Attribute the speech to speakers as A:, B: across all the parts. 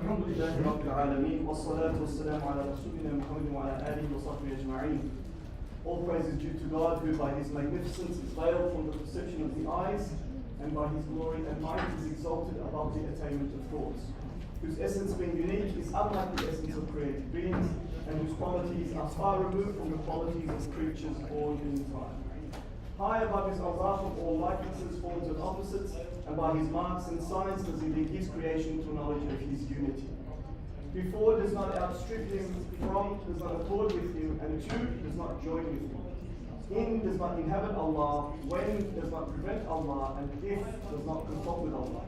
A: الحمد لله رب العالمين والصلاة والسلام على رسولنا محمد وعلى آله وصحبه أجمعين. All praise is due to God, who by His magnificence is veiled from the perception of the eyes, and by His glory and might is exalted above the attainment of thoughts, whose essence being unique is unlike the essence of created beings, and whose qualities are far removed from the qualities of creatures born in time. High above is Allah from all likenesses, forms and opposites, and by His marks and signs does He lead His creation to knowledge of His unity. Before does not outstrip Him, from does not accord with Him, and to does not join with Him. In does not inhabit Allah, when does not prevent Allah, and if does not consult with Allah.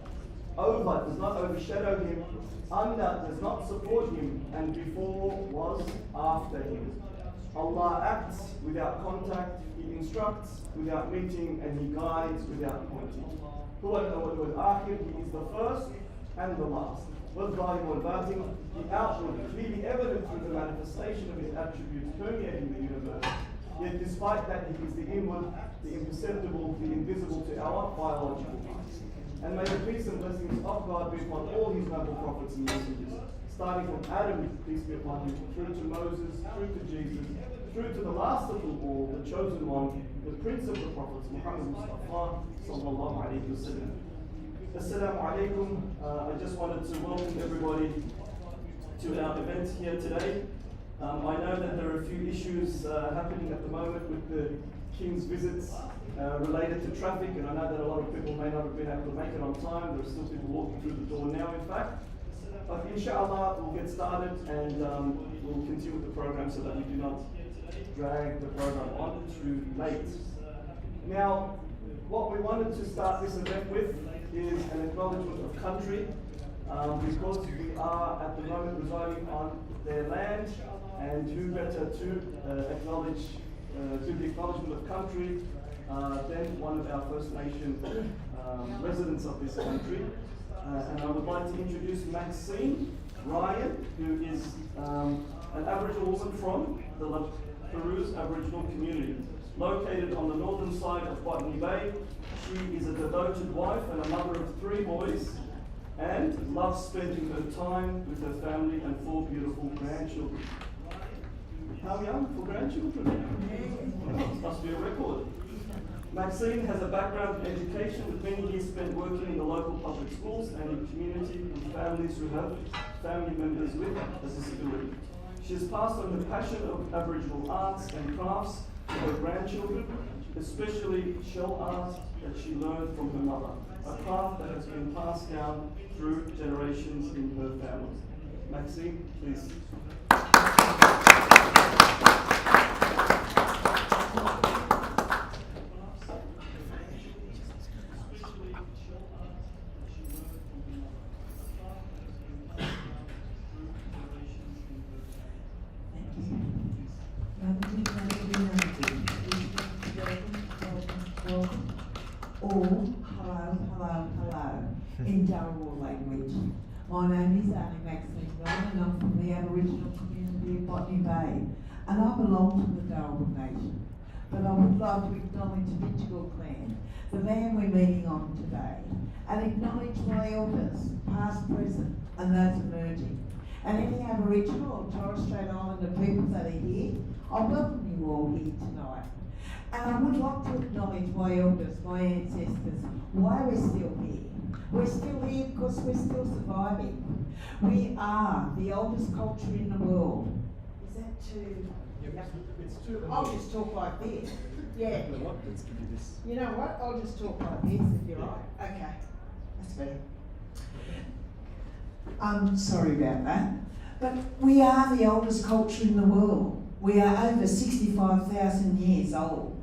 A: Over does not overshadow Him, under does not support Him, and before was after Him. Allah acts without contact, He instructs without meeting, and He guides without pointing. Huwa al-awwal wal-akhir, He is the first and the last. Wal-zahir wal-batin, the outward, clearly evident through the manifestation of His attributes permeating the universe. Yet despite that, He is the inward, the imperceptible, the invisible to our biological eyes. And may the peace and blessings of God be upon all His noble prophets and messengers, starting from Adam, peace be upon him, through to Moses, through to Jesus, through to the last of them all, the chosen one, the prince of the prophets, Muhammad Mustafa, sallallahu alayhi wa sallam. Assalamu alaikum. I just wanted to welcome everybody to our event here today. I know that there are a few issues happening at the moment with the King's visits related to traffic, and I know that a lot of people may not have been able to make it on time. There are still people walking through the door now, in fact. But inshallah, we'll get started and we'll continue with the program so that we do not drag the program on too late. Now, what we wanted to start this event with is an acknowledgement of country, because we are at the moment residing on their land, and who better to acknowledge, do the acknowledgement of country than one of our First Nation residents of this country. And I would like to introduce Maxine Ryan, who is an Aboriginal woman from the La Perouse Aboriginal community, located on the northern side of Botany Bay. She is a devoted wife and a mother of 3 boys, and loves spending her time with her family and 4 beautiful grandchildren. How young for grandchildren? Must be a record. Maxine has a background in education with many years spent working in the local public schools and in community with families who have family members with a disability. She has passed on the passion of Aboriginal arts and crafts to her grandchildren, especially shell art that she learned from her mother, a craft that has been passed down through generations in her family. Maxine, please.
B: In Darawal language. My name is Annie Maxine Brown, and I'm from the Aboriginal community of Botany Bay, and I belong to the Darawal Nation. But I would like to acknowledge the Bidjigal clan, the land we're meeting on today, and acknowledge my elders, past, present, and those emerging. And any Aboriginal or Torres Strait Islander people that are here, I welcome you all here tonight. And I would like to acknowledge my elders, my ancestors, why we're still here. We're still here because we're still surviving. We are the oldest culture in the world. Is that too?
A: Yep, it's too.
B: I'll just talk like this. Yeah.
A: You know what? Let's give you this.
B: You know what? I'll just talk like this if you're right. Okay. That's better. Sorry about that. But we are the oldest culture in the world. We are over 65,000 years old.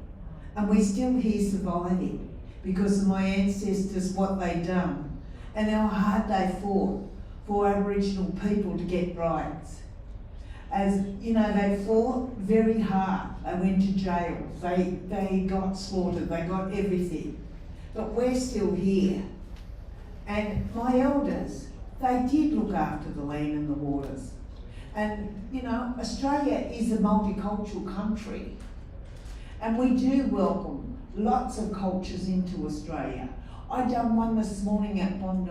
B: And we're still here surviving because of my ancestors, what they done, and how hard they fought for Aboriginal people to get rights. As you know, they fought very hard. They went to jail. They got slaughtered. They got everything. But we're still here. And my elders, they did look after the land and the waters. And you know, Australia is a multicultural country. And we do welcome lots of cultures into Australia. I done one this morning at Bondi.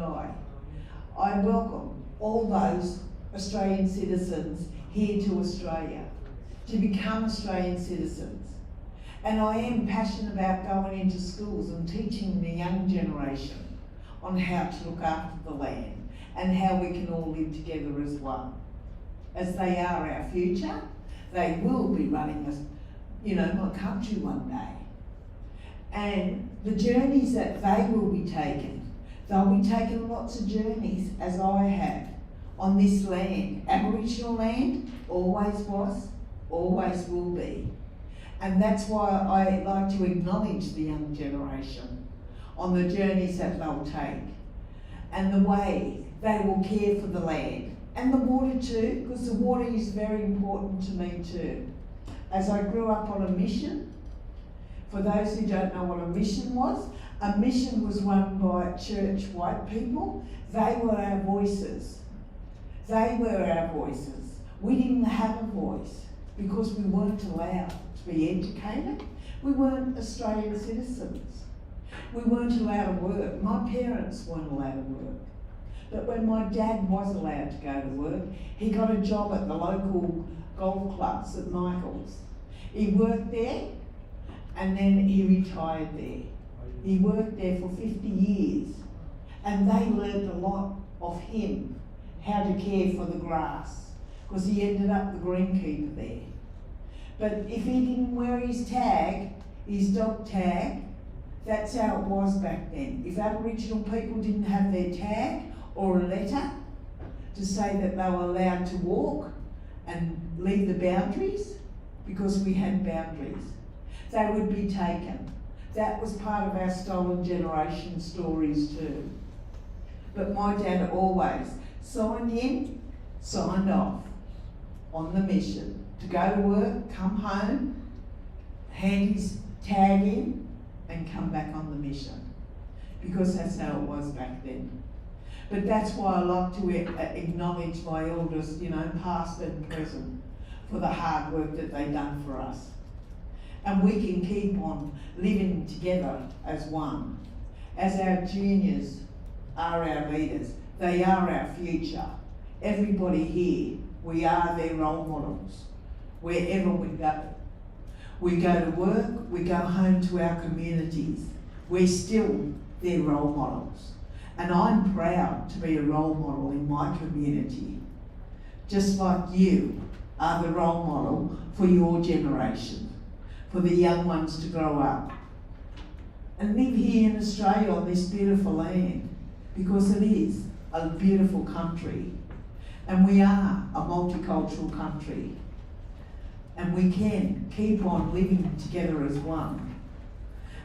B: I welcome all those Australian citizens here to Australia, to become Australian citizens. And I am passionate about going into schools and teaching the young generation on how to look after the land and how we can all live together as one. As they are our future, they will be running us, my country one day. And the journeys that they will be taking, they'll be taking lots of journeys, as I have, on this land. Aboriginal land always was, always will be. And that's why I like to acknowledge the young generation on the journeys that they'll take and the way they will care for the land and the water too, because the water is very important to me too. As I grew up on a mission, for those who don't know what a mission was run by church white people. They were our voices. They were our voices. We didn't have a voice because we weren't allowed to be educated. We weren't Australian citizens. We weren't allowed to work. My parents weren't allowed to work. But when my dad was allowed to go to work, he got a job at the local golf club, St Michael's. He worked there and then he retired there. He worked there for 50 years and they learned a lot of him, how to care for the grass, because he ended up the greenkeeper there. But if he didn't wear his tag, his dog tag, that's how it was back then. If Aboriginal people didn't have their tag or a letter to say that they were allowed to walk and leave the boundaries, because we had boundaries, they would be taken. That was part of our stolen generation stories too. But my dad always signed in, signed off on the mission to go to work, come home, hand his tag in and come back on the mission, because that's how it was back then. But that's why I like to acknowledge my elders, past and present, for the hard work that they've done for us. And we can keep on living together as one. As our juniors are our leaders, they are our future. Everybody here, we are their role models, wherever we go. We go to work, we go home to our communities. We're still their role models. And I'm proud to be a role model in my community, just like you are the role model for your generation, for the young ones to grow up and live here in Australia on this beautiful land, because it is a beautiful country and we are a multicultural country and we can keep on living together as one.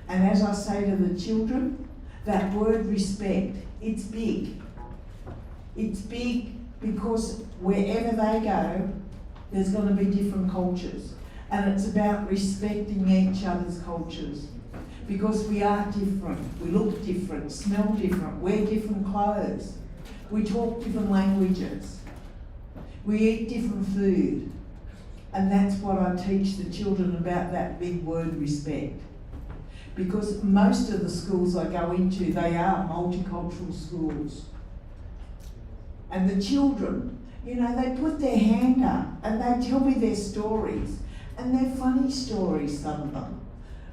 B: And as I say to the children, that word respect, it's big. It's big because wherever they go, there's going to be different cultures. And it's about respecting each other's cultures. Because we are different, we look different, smell different, wear different clothes. We talk different languages. We eat different food. And that's what I teach the children about, that big word respect. Because most of the schools I go into, they are multicultural schools. And the children, they put their hand up and they tell me their stories. And they're funny stories, some of them.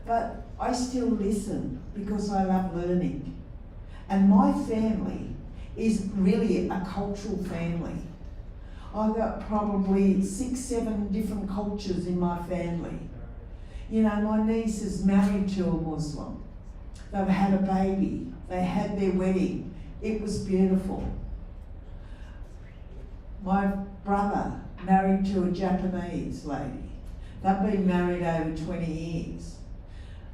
B: But I still listen because I love learning. And my family is really a cultural family. I've got probably 6, 7 different cultures in my family. My niece is married to a Muslim. They've had a baby. They had their wedding. It was beautiful. My brother married to a Japanese lady. They've been married over 20 years.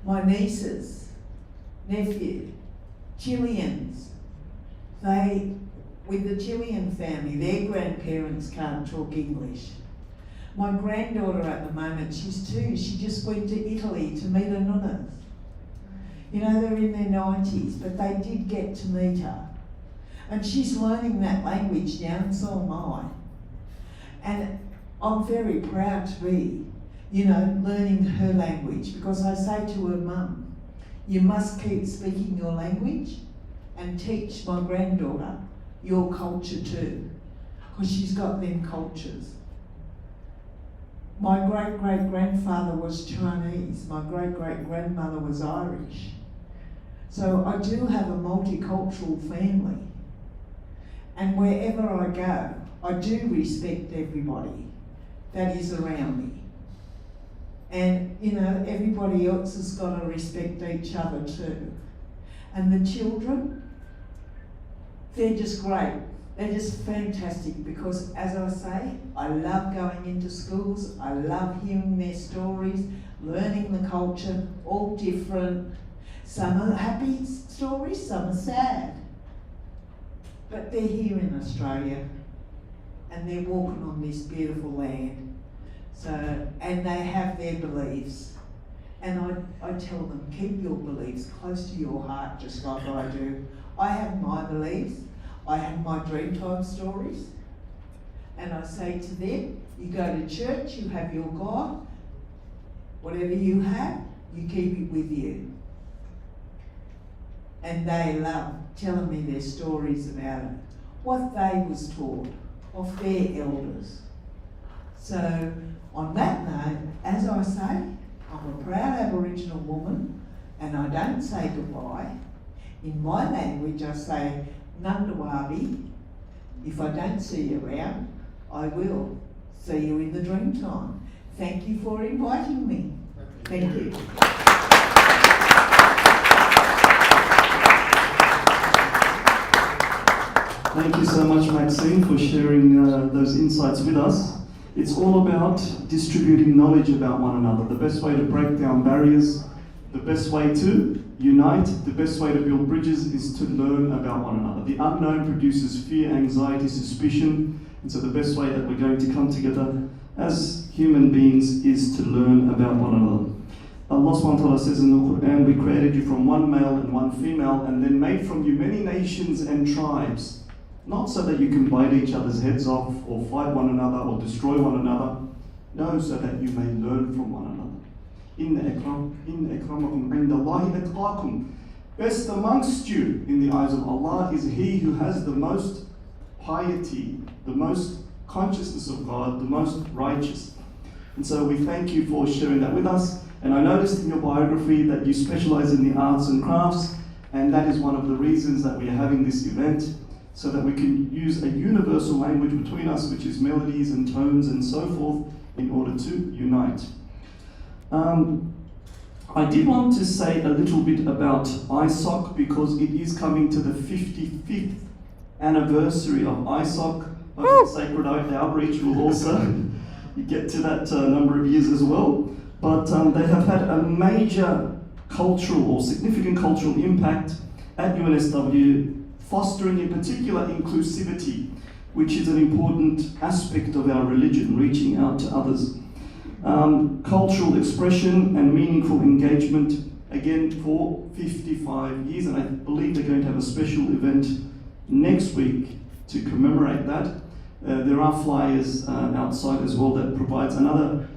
B: My nieces, nephew, Chileans, with the Chilean family, their grandparents can't talk English. My granddaughter at the moment, she's 2, she just went to Italy to meet her nunnas. They're in their 90s, but they did get to meet her. And she's learning that language now, and so am I. And I'm very proud to be, learning her language, because I say to her mum, you must keep speaking your language and teach my granddaughter your culture too. because she's got them cultures. My great-great-grandfather was Chinese, my great-great-grandmother was Irish. So I do have a multicultural family. And wherever I go, I do respect everybody that is around me. And, you know, everybody else has got to respect each other too. And the children, they're just great. They're just fantastic because, as I say, I love going into schools, I love hearing their stories, learning the culture, all different. Some are happy stories, some are sad. But they're here in Australia and they're walking on this beautiful land. So, and they have their beliefs. And I tell them, keep your beliefs close to your heart, just like I do. I have my beliefs. I have my Dreamtime stories, and I say to them, you go to church, you have your God, whatever you have, you keep it with you. And they love telling me their stories about it, what they was taught of their elders. So on that note, as I say, I'm a proud Aboriginal woman, and I don't say goodbye. In my language I say, Nandawabi, if I don't see you around, I will see you in the Dreamtime. Thank you for inviting me. Thank you.
A: Thank you so much, Maxine, for sharing those insights with us. It's all about distributing knowledge about one another. The best way to break down barriers, the best way to unite, the best way to build bridges is to learn about one another. The unknown produces fear, anxiety, suspicion, and so the best way that we're going to come together as human beings is to learn about one another. Allah subhanahu wa ta'ala says in the Quran, we created you from one male and one female and then made from you many nations and tribes, not so that you can bite each other's heads off or fight one another or destroy one another, no, so that you may learn from one another. Inna akramakum indallahi atqakum. Best amongst you in the eyes of Allah is he who has the most piety, the most consciousness of God, the most righteous. And so we thank you for sharing that with us. And I noticed in your biography that you specialize in the arts and crafts, and that is one of the reasons that we are having this event, so that we can use a universal language between us, which is melodies and tones and so forth, in order to unite. I did want to say a little bit about ISOC because it is coming to the 55th anniversary of ISOC. Sacred Outreach will also get to that number of years as well. But they have had a major cultural or significant cultural impact at UNSW, fostering in particular inclusivity, which is an important aspect of our religion, reaching out to others. Cultural expression and meaningful engagement, again for 55 years, and I believe they're going to have a special event next week to commemorate that. There are flyers outside as well that provides another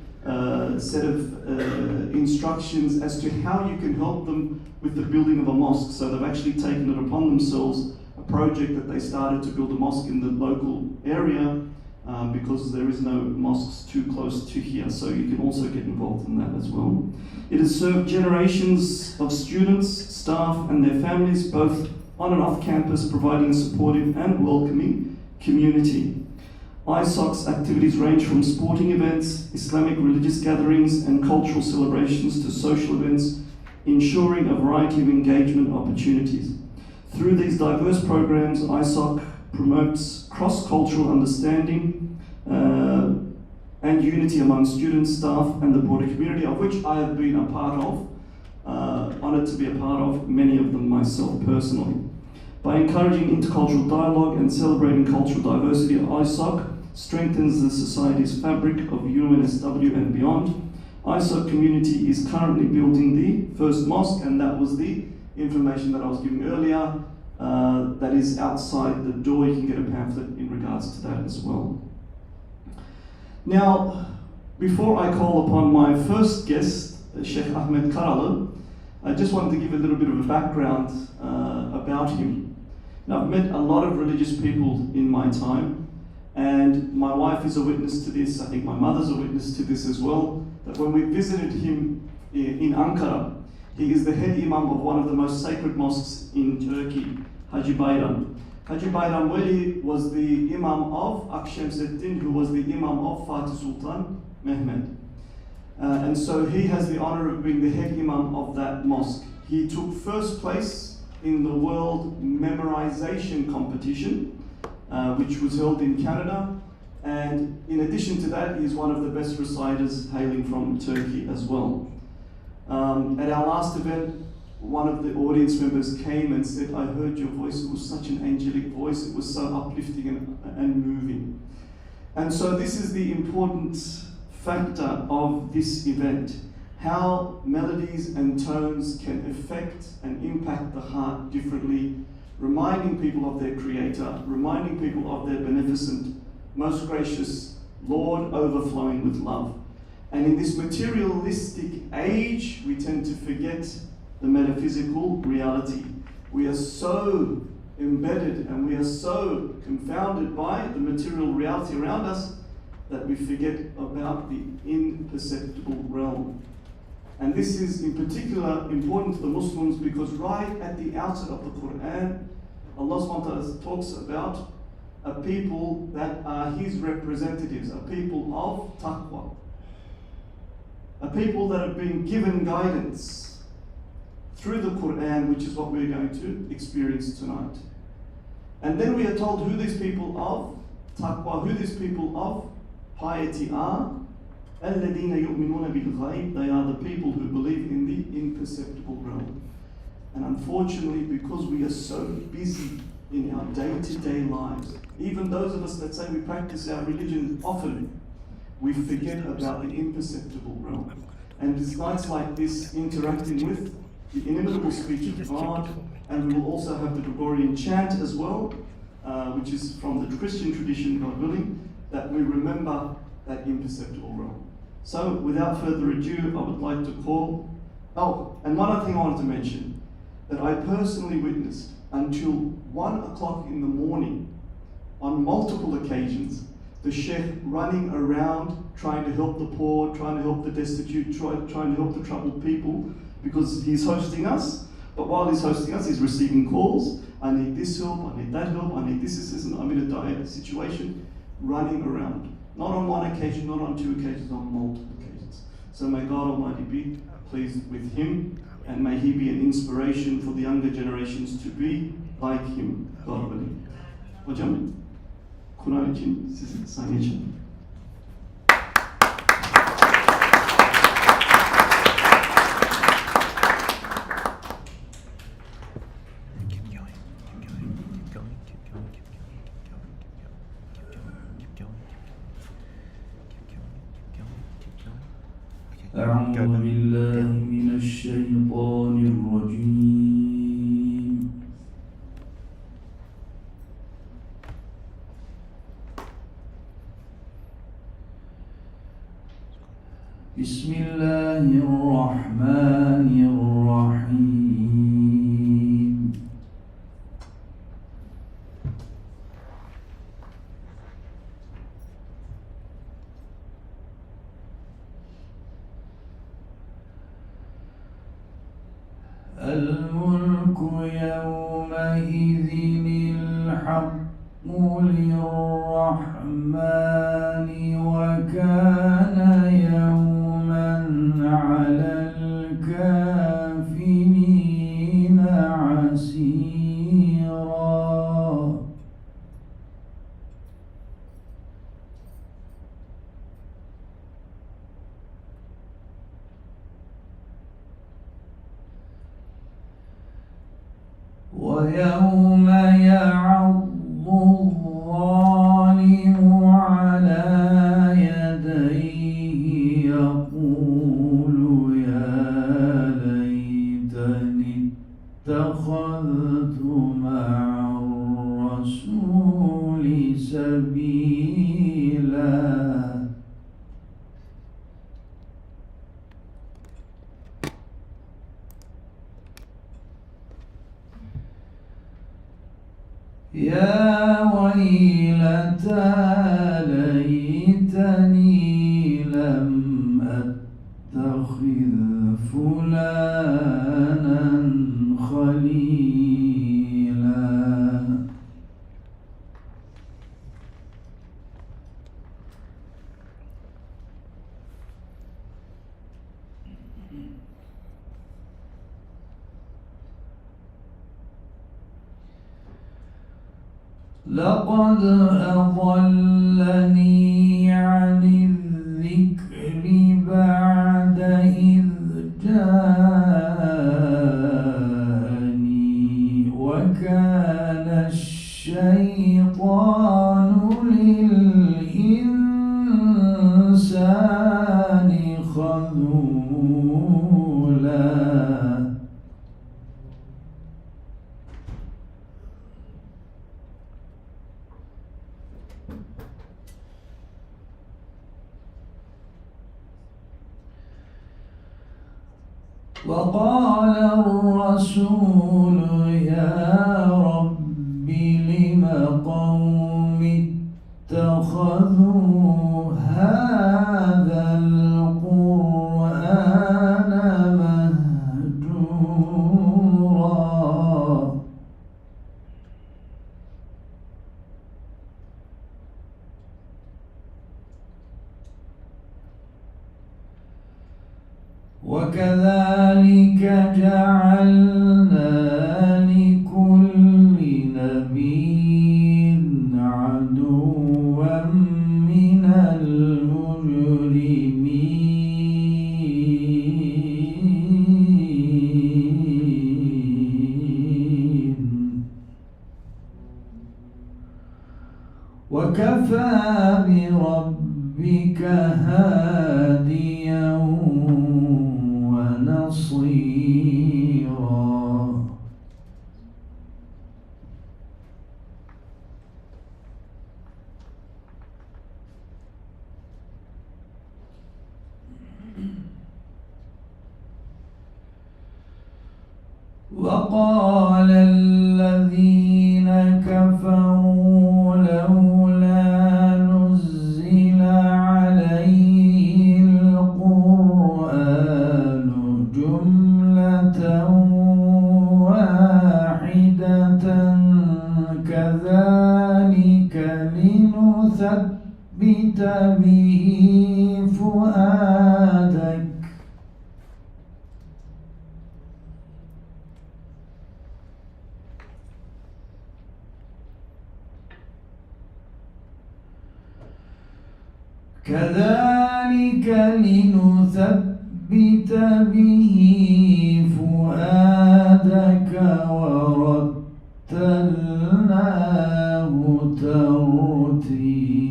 A: set of instructions as to how you can help them with the building of a mosque. So they've actually taken it upon themselves, a project that they started to build a mosque in the local area because there is no mosques too close to here. So you can also get involved in that as well. It has served generations of students, staff and their families, both on and off campus, providing a supportive and welcoming community. ISOC's activities range from sporting events, Islamic religious gatherings and cultural celebrations to social events, ensuring a variety of engagement opportunities. Through these diverse programs, ISOC promotes cross-cultural understanding and unity among students, staff and the broader community, of which I have been a part of, honoured to be a part of, many of them myself personally. By encouraging intercultural dialogue and celebrating cultural diversity, ISOC strengthens the society's fabric of UNSW and beyond. ISOC community is currently building the first mosque, and that was the information that I was giving earlier. That is outside the door. You can get a pamphlet in regards to that as well. Now, before I call upon my first guest, Sheikh Ahmed Karalı, I just wanted to give a little bit of a background about him. Now, I've met a lot of religious people in my time, And my wife is a witness to this, I think my mother's a witness to this as well, that when we visited him in Ankara, he is the head imam of one of the most sacred mosques in Turkey, Haji Bayram. Haji Bayram Weli was the imam of Akşemseddin, who was the imam of Fatih Sultan Mehmed. And so he has the honor of being the head imam of that mosque. He took first place in the world memorization competition, which was held in Canada. And in addition to that, he's one of the best reciters hailing from Turkey as well. At our last event, one of the audience members came and said, I heard your voice, it was such an angelic voice, it was so uplifting and moving. And so this is the important factor of this event, how melodies and tones can affect and impact the heart differently, reminding people of their Creator, reminding people of their beneficent, most gracious Lord overflowing with love. And in this materialistic age, we tend to forget the metaphysical reality. We are so embedded and we are so confounded by the material reality around us that we forget about the imperceptible realm. And this is in particular important to the Muslims because right at the outset of the Quran, Allah subhanahu wa ta'ala talks about a people that are His representatives, a people of taqwa, a people that have been given guidance through the Quran, which is what we're going to experience tonight. And then we are told who these people of taqwa, who these people of piety are. الَّذِينَ يُؤْمِنُونَ بِالْغَيْبِ. They are the people who believe in the imperceptible realm. And unfortunately, because we are so busy in our day-to-day lives, even those of us that say we practice our religion often, we forget about the imperceptible realm. And it's nights like this, interacting with the inimitable speech of God, and we will also have the Gregorian chant as well, which is from the Christian tradition, God willing, that we remember that imperceptible realm. So, without further ado, I would like to call... Oh, and one other thing I wanted to mention, that I personally witnessed until 1 o'clock in the morning, on multiple occasions, the Sheikh running around trying to help the poor, trying to help the destitute, trying to help the troubled people, because he's hosting us. But while he's hosting us, he's receiving calls. I need this help, I need that help, I need this assistance, I'm in a dire situation, running around. Not on one occasion, not on two occasions, on multiple occasions. So may God Almighty be pleased with him, and may he be an inspiration for the younger generations to be like him, God willing. Hocam, Kur'an için sizi sahneye çağırıyorum.
C: أعوذ بالله من الشيطان الرجيم بسم الله الرحمن الرحيم الملك يومئذ الحق للرحمن وكان يوما على الكافرين عسيرا ويوم يعض الظالم على يديه يقول يا ليتني اتخذت مع الرسول سبيلا يا ويلتى لقد أضلني عن الذكر بعد إذ جاءني وكان الشيطان للإنسان خذولا وقال الرسول يا رب لم قوم اتخذوا هذا القرآن مهجورا وكذلك جعلنا لكل نبي عدوا من المجرمين وكفى بربك هاديا ونصيرا وقال الذين كفروا لولا نزل عليه القرآن جملة واحدة كذلك لنثبت به فؤادك كذلك لنثبت به فؤادك ورتلناه ترتيلا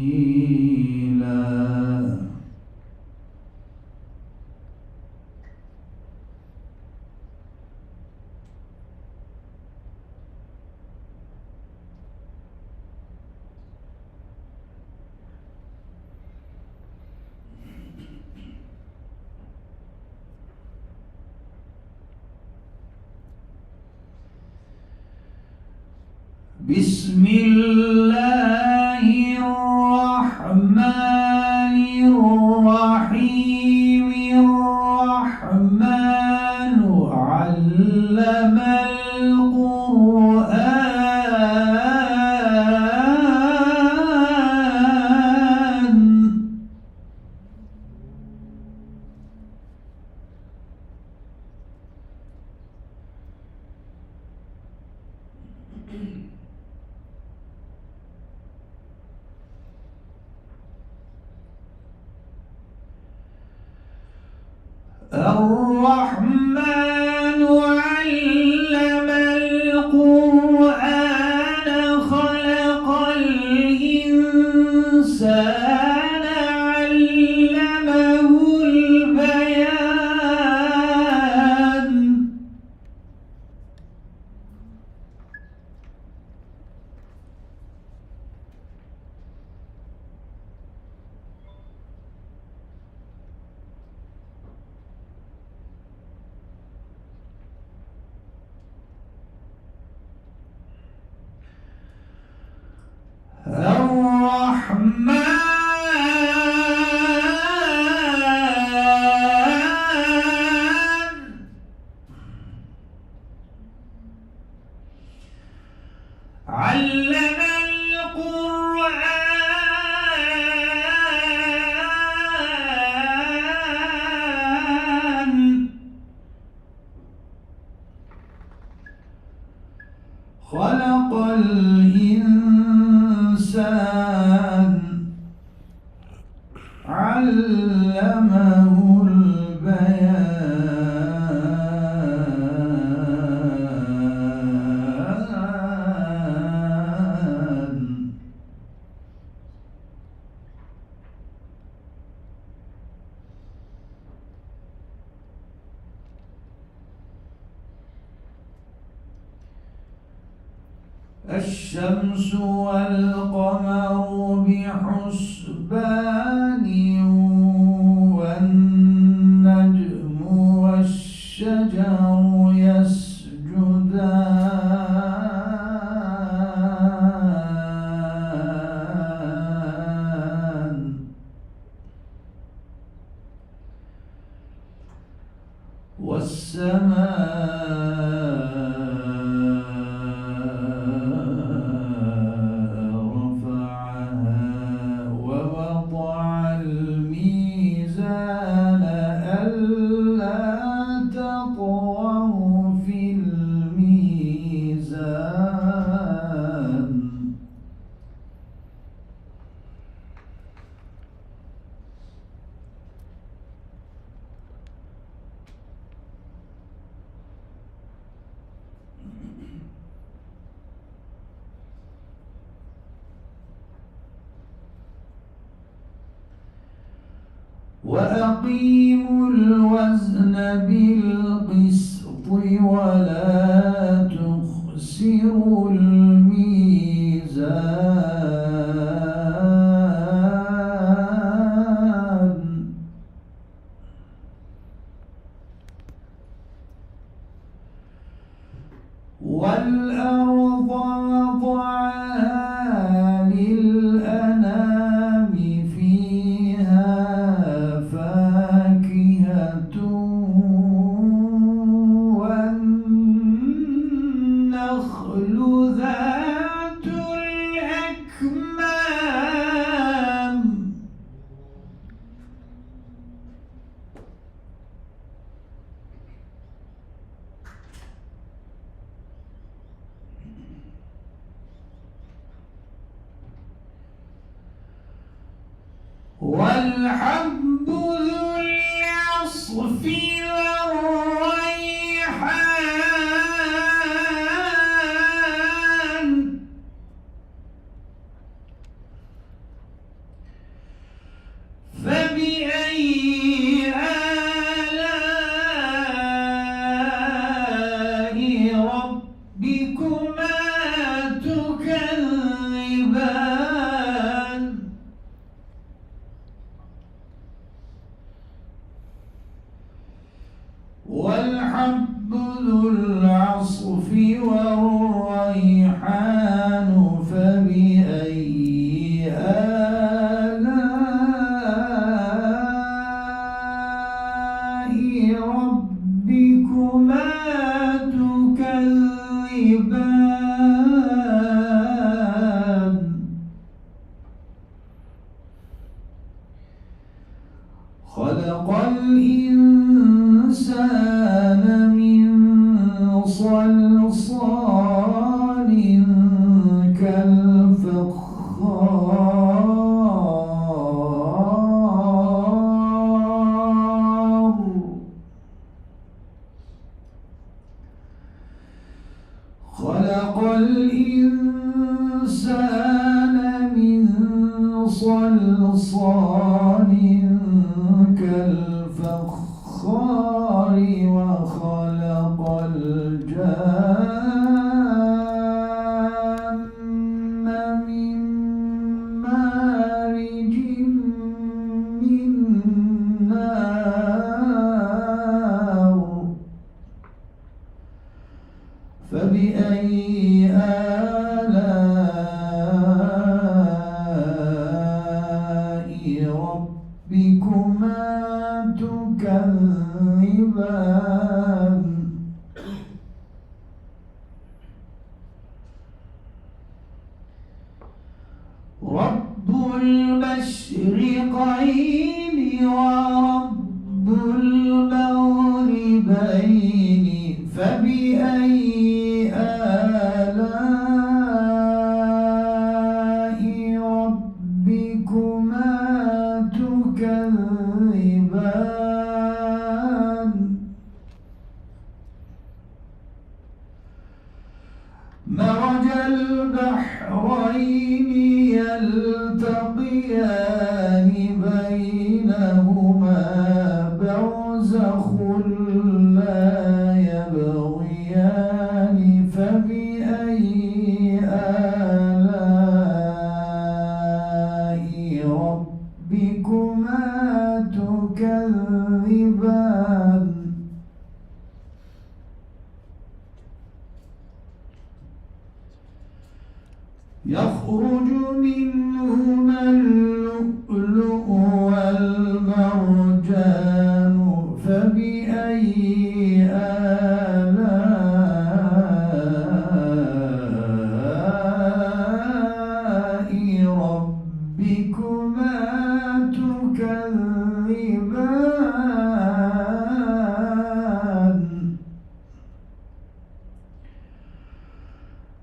C: بسم الله الرحمن الرحيم الرحمن علم القرآن الرحمن علم القرآن خلق الإنسان علمه البيان الشمس والقمر بحسبان والنجم والشجر يسجدان والسماء رفعها ووضع الميزان ألا تطغوا في الميزان وأقيموا الوزن بالقسط ولا تخسروا الميزان والأرض وضعها للأنام فيها فاكهة والنخل ذات الأكمام والحب ذو العصف والريحان فبأي آلاء ربكما تكذبان والحب ذو العصف والريحان فبأي آلاء ربكما تكذبان خلق الإنسان من صلصال كالفخار خلق الإنسان من صلصال كالفخار وخلق الجان من مارج من نار فبأي آلاء ربكما تكذبان رب المشرقين ورب المغربين فبأي آلاء ربكما تكذبان مرج البحرين يلتقيان بينهما ربكما تكذبان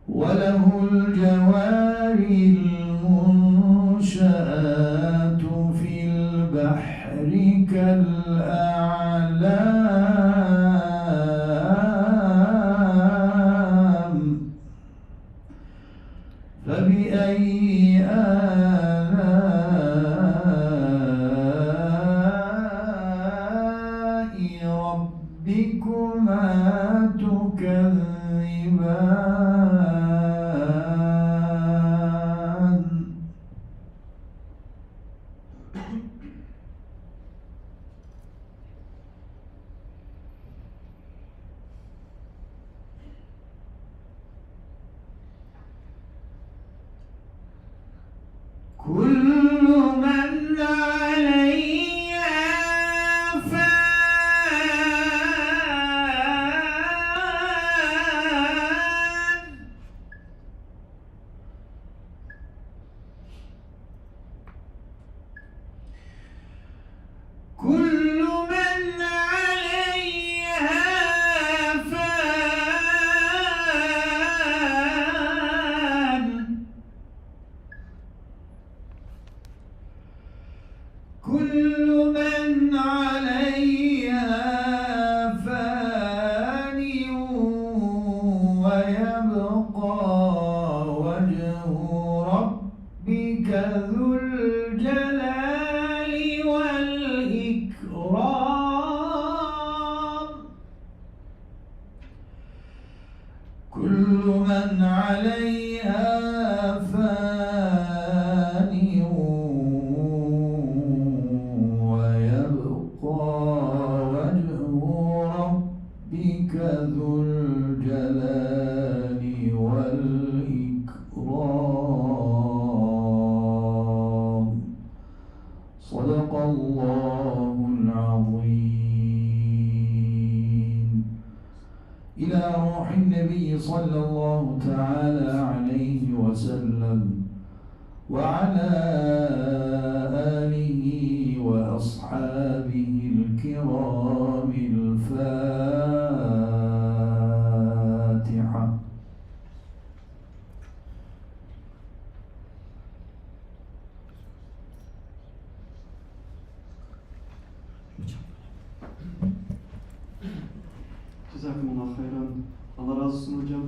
C: وله الجوار المنشآت في البحر كالأعلام فبأي آلاء ربكما تكذبان كل من عليها فان كل من عليها فان كل من عليها فان ويبقى وجه ربك ذو الجلال والإكرام كل من عليها فان ويبقى وجه ربك ذو الجلال والإكرام صدق الله العظيم. إلى روح النبي صلى الله تعالى عليه وسلم وعلى آله وأصحابه الكرام الفاتحة.
A: Jazakumullah khairan. Allah razı olsun hocam.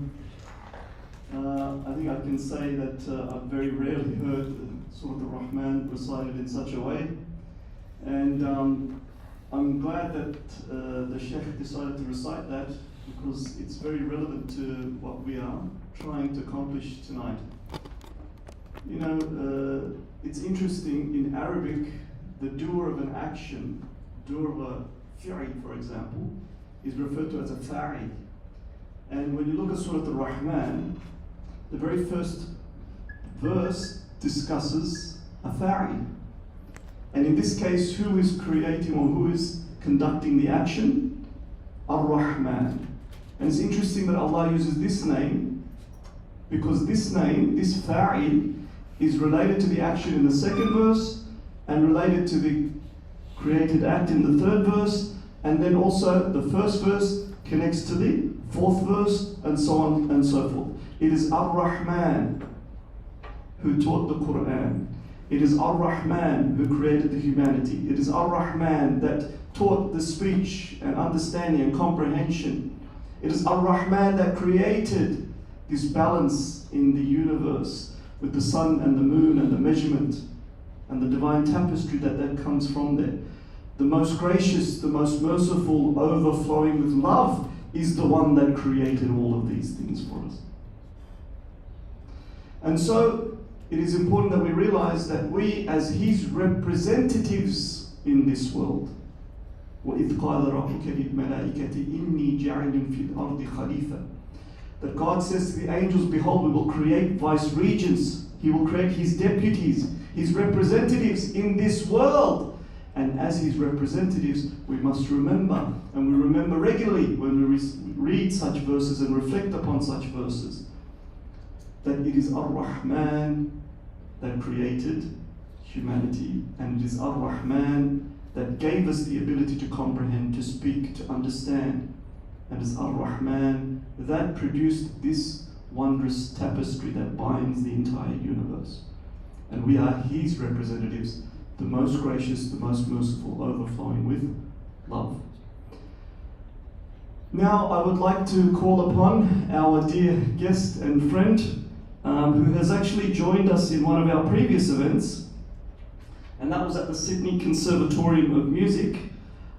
A: I think I can say that I've very rarely heard Surah Al-Rahman recited in such a way. And I'm glad that the Sheikh decided to recite that because it's very relevant to what we are trying to accomplish tonight. You know, it's interesting, in Arabic, the doer of an action, doer of a fi'l, for example, is referred to as a fa'il. And when you look at Surah Al-Rahman, the very first verse discusses a fa'il. And in this case, who is creating or who is conducting the action? Ar-Rahman. And it's interesting that Allah uses this name because this name, this fa'il, is related to the action in the second verse and related to the created act in the third verse, and then also the first verse connects to the fourth verse, and so on and so forth. It is Ar-Rahman who taught the Quran. It is Ar-Rahman who created the humanity. It is Ar-Rahman that taught the speech and understanding and comprehension. It is Ar-Rahman that created this balance in the universe with the sun and the moon and the measurement and the divine tapestry that comes from there. The most gracious, the most merciful, overflowing with love is the one that created all of these things for us. And so it is important that we realize that we, as His representatives in this world, وَإِذْ قَالَ رَبُّكَ لِلْمَلَائِكَةِ إِنِّي جَعِلٌ فِي الْأَرْضِ خَلِيفَةً, that God says to the angels, behold, we will create vice-regents, He will create His deputies, His representatives in this world. And as His representatives, we must remember, and we remember regularly when we read such verses and reflect upon such verses, that it is Ar-Rahman that created humanity, and it is Ar-Rahman that gave us the ability to comprehend, to speak, to understand. And it's Ar-Rahman that produced this wondrous tapestry that binds the entire universe. And we are His representatives, the most gracious, the most merciful, overflowing with love. Now I would like to call upon our dear guest and friend who has actually joined us in one of our previous events, and that was at the Sydney Conservatorium of Music.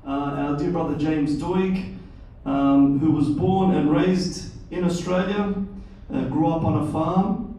A: Our dear brother James Doig, who was born and raised in Australia, grew up on a farm.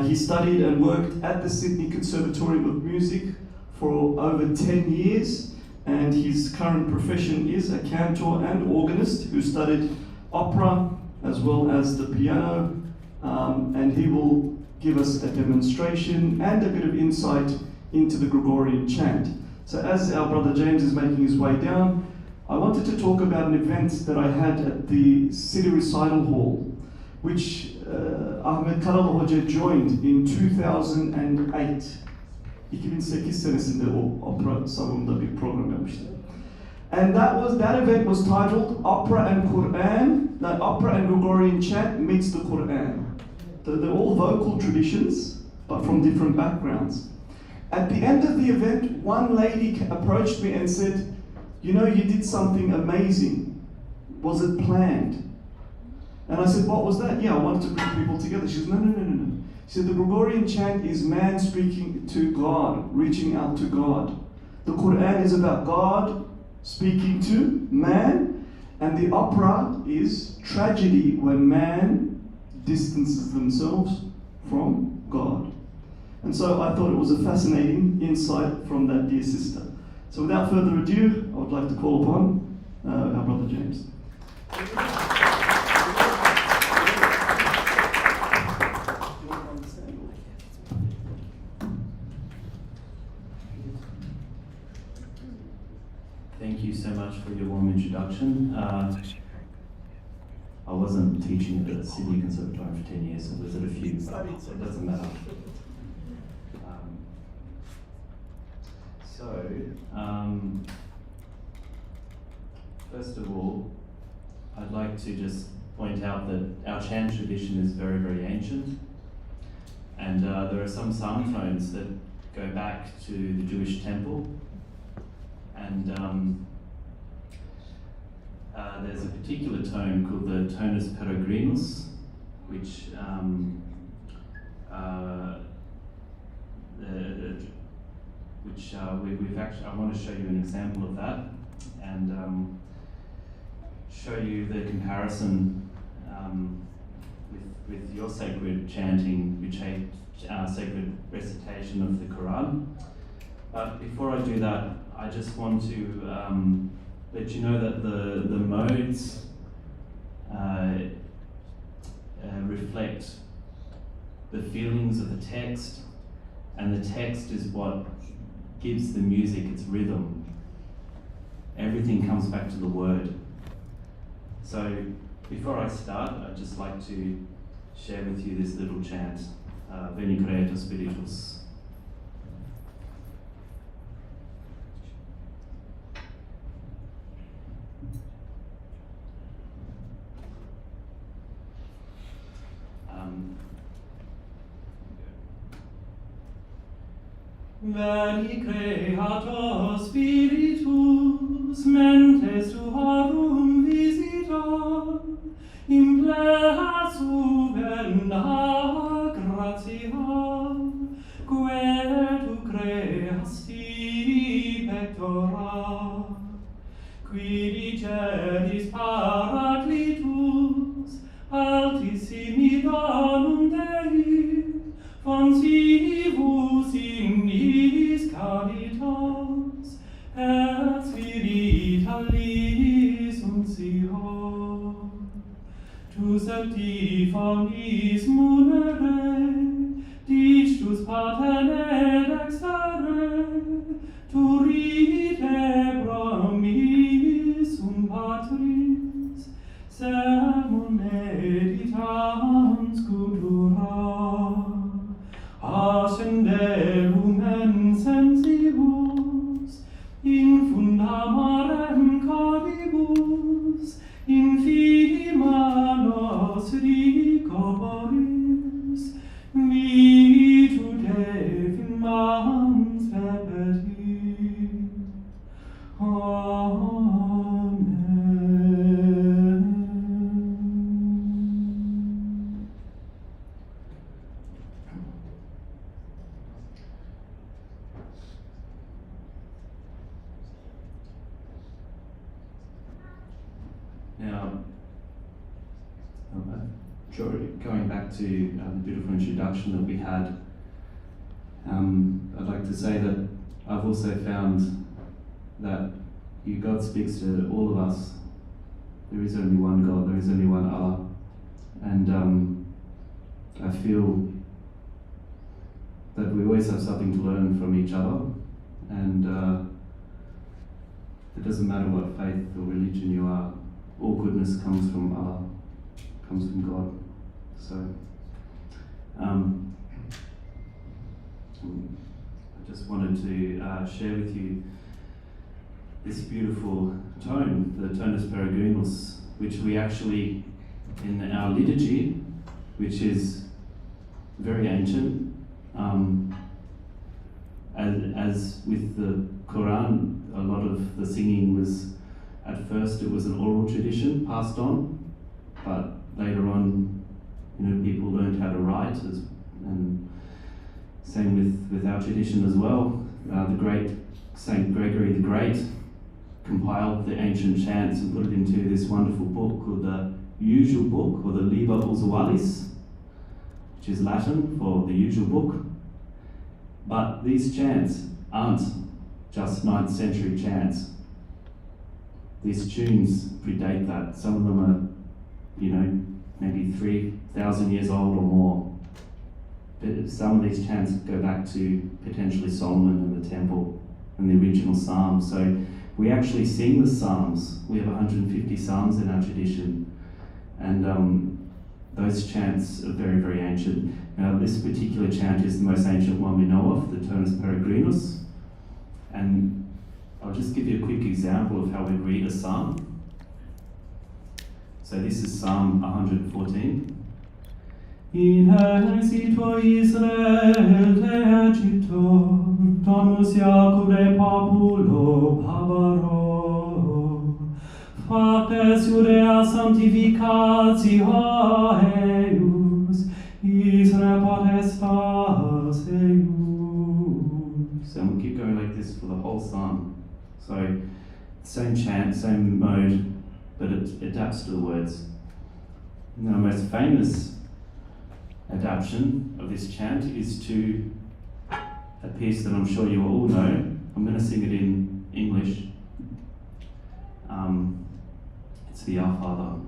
A: He studied and worked at the Sydney Conservatorium of Music for over 10 years, and his current profession is a cantor and organist who studied opera as well as the piano, and he will give us a demonstration and a bit of insight into the Gregorian chant. So as our brother James is making his way down, I wanted to talk about an event that I had at the City Recital Hall, which Ahmet Karalı Hoca joined in 2008. 2008 senesinde o opera salonunda bir program yapmıştı. And that event was titled Opera and Quran, Opera and Gregorian Chant meets the Quran. They're all vocal traditions, but from different backgrounds. At the end of the event, one lady approached me and said, "You know, you did something amazing. Was it planned?" And I said, "What was that?" "Yeah, I wanted to bring people together." She said, No. She said, "The Gregorian chant is man speaking to God, reaching out to God. The Quran is about God speaking to man, and the opera is tragedy when man distances themselves from God." And so I thought it was a fascinating insight from that dear sister. So without further ado, I would like to call upon our brother James.
D: Thank you so much for your warm introduction. I wasn't teaching at the Sydney Conservatorium for 10 years, so was at a few, but it doesn't matter. First of all, I'd like to just point out that our chant tradition is very, very ancient, and there are some psalm tones that go back to the Jewish temple, and there's a particular tone called the tonus peregrinus, which we've actually, I want to show you an example of that, and show you the comparison with your sacred chanting, sacred recitation of the Quran. But before I do that, I just want to let you know that the modes reflect the feelings of the text, and the text is what gives the music its rhythm. Everything comes back to the word. So before I start, I'd just like to share with you this little chant, Veni Creator Spiritus. Veni Creator Spiritus, mentes tuarum visita, implea subenda gratia, quae tu creasti pectora, qui diceris Paraclitus, altissimi donum Dei, fancivus ignis caritas, et spiritualis uncior. Tu septi faunis munere, dictus pater extere, tu rite promis patris, sermon meditans cultura, a ascende lumen sensibus, in fundamarem caribus, in fima nos ricorporis, vitude firmans perpetuis. Amen. Now, going back to the beautiful introduction that we had, I'd like to say that I've also found that God speaks to all of us. There is only one God, there is only one Allah. And I feel that we always have something to learn from each other. And it doesn't matter what faith or religion you are, all goodness comes from Allah, comes from God. So, I just wanted to share with you this beautiful tone, the Tonus Peregrinus, which we actually, in our liturgy, which is very ancient, as with the Quran, a lot of the singing was, at first it was an oral tradition passed on, but later on, people learned how to write, and same with our tradition as well. The great Saint Gregory the Great compiled the ancient chants and put it into this wonderful book called the Usual Book, or the Liber Usualis, which is Latin for the usual book. But these chants aren't just 9th century chants. These tunes predate that. Some of them are, maybe 3,000 years old or more. But some of these chants go back to potentially Solomon and the temple and the original psalms. So we actually sing the psalms. We have 150 psalms in our tradition. And those chants are very, very ancient. Now, this particular chant is the most ancient one we know of, the Tonus Peregrinus. And I'll just give you a quick example of how we read a psalm. So this is Psalm 114. In exito Israel te Egypto, Domus Jacube populo barbaro, factes iurea sanctificatio eius, Israel potestas eius. And we'll keep going like this for the whole psalm. So, same chant, same mode, but it adapts to the words. Now, the most famous adaptation of this chant is to a piece that I'm sure you all know. I'm going to sing it in English. It's the Our Father.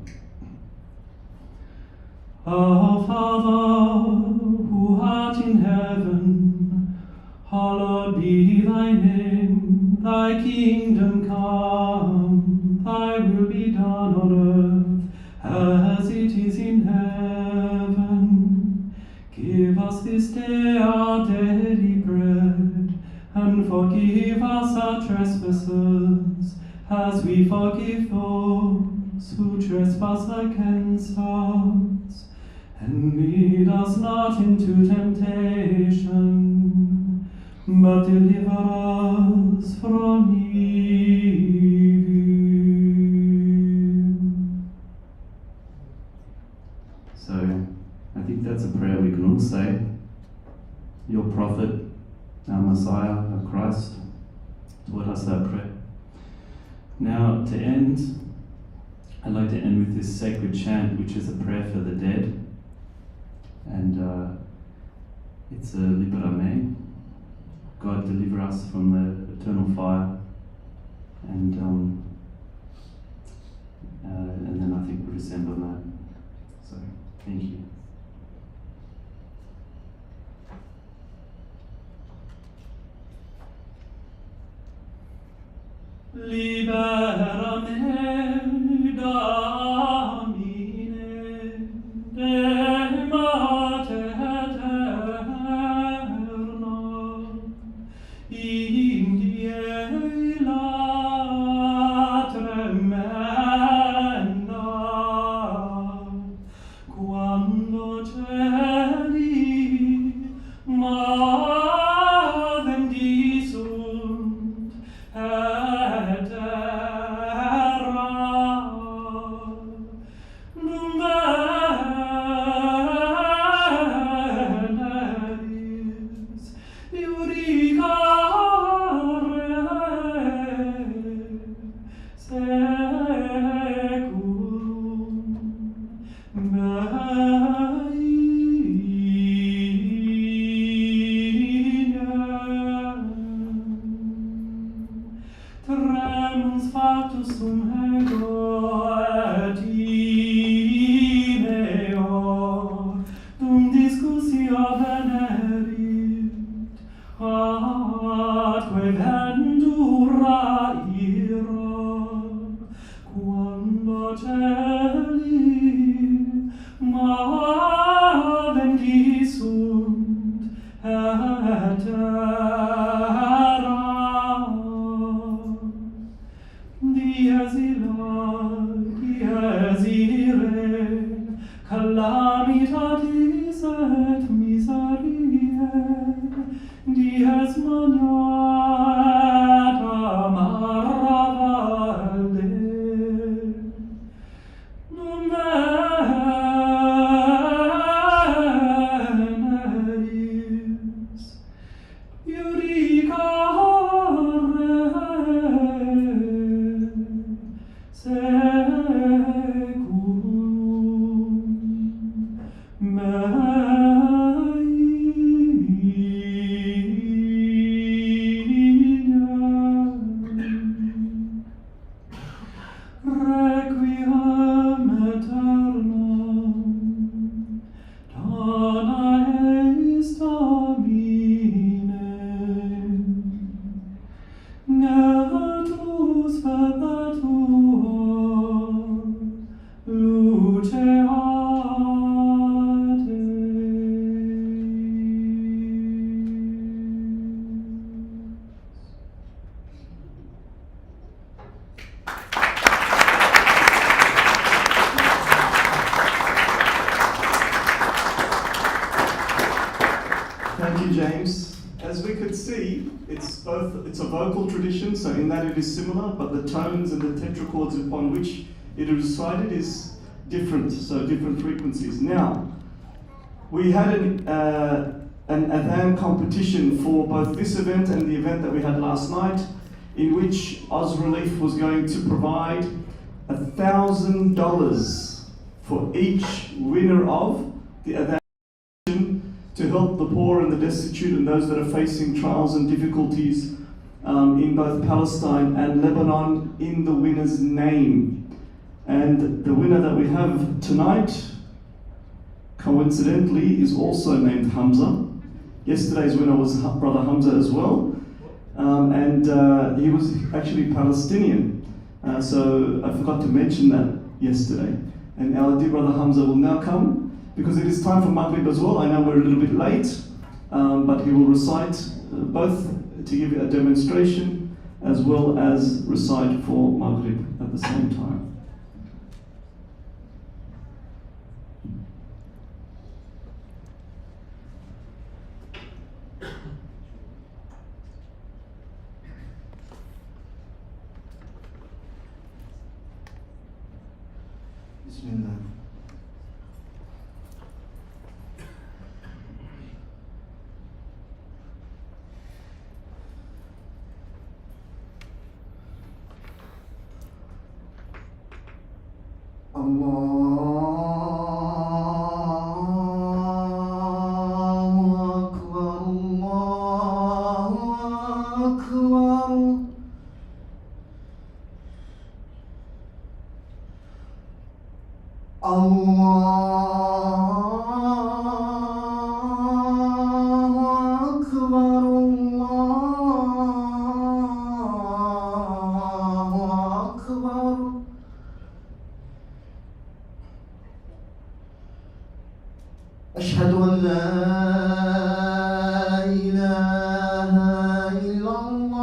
D: Our Father, who art in heaven, hallowed be thy name, thy kingdom come, thy will be done on earth as it is in heaven. Give us this day our daily bread, and forgive us our trespasses, as we forgive those who trespass against us. And lead us not into temptation, but deliver us from evil. So, I think that's a prayer we can all say. Your prophet, our Messiah, our Christ, taught us that prayer. Now, to end, I'd like to end with this sacred chant, which is a prayer for the dead. And it's a Libera Me. God, deliver us from the eternal fire. And then I think we'll descend on that. So, thank you. Libera me, Domine, de mate eterna, Tremens factus sum ego et imeo, dum discussio venerit, atque vendura ira, quando celi vendisunt et terra. Dies irae, calamitatis et miseriae, dies magna et amara valde, non veneris, iuricare secum requiem aeternam dona eis Domine, Natus perpetua luceate.
A: Thank you, James. As we could see, it's a vocal tradition, so in that it is similar, but the tones and the tetrachords upon which it is recited is different, so different frequencies. Now, we had an adhan competition for both this event and the event that we had last night, in which Oz Relief was going to provide $1,000 for each winner of the adhan to help the poor and the destitute and those that are facing trials and difficulties in both Palestine and Lebanon in the winner's name. And the winner that we have tonight, coincidentally, is also named Hamza. Yesterday's winner was Brother Hamza as well, and he was actually Palestinian. So I forgot to mention that yesterday. And our dear Brother Hamza will now come, because it is time for Maghrib as well. I know we're a little bit late, but he will recite both to give a demonstration as well as recite for Maghrib at the same time. Bismillah. أشهد أن لا إله إلا الله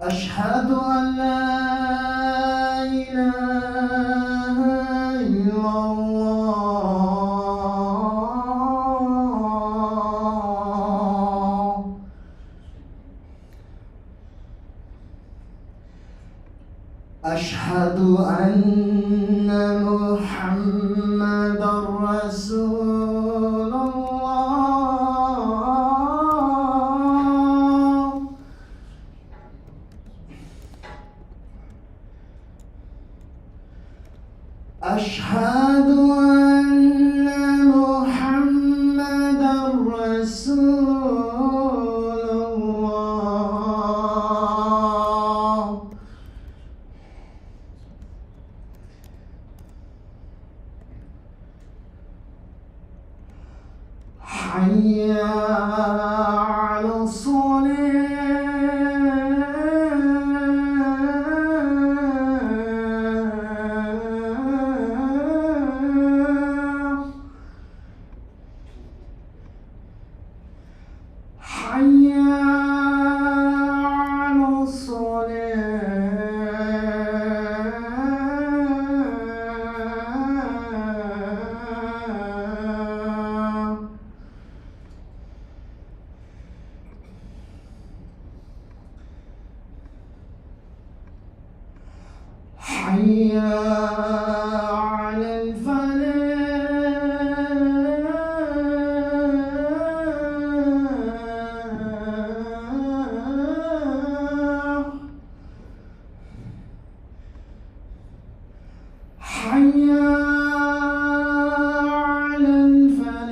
A: أشهد أن لا إله
C: أشهد أن محمدا رسول الله حي على الصلاة حي على الصلاة حي على الفلاح حي على الفلاح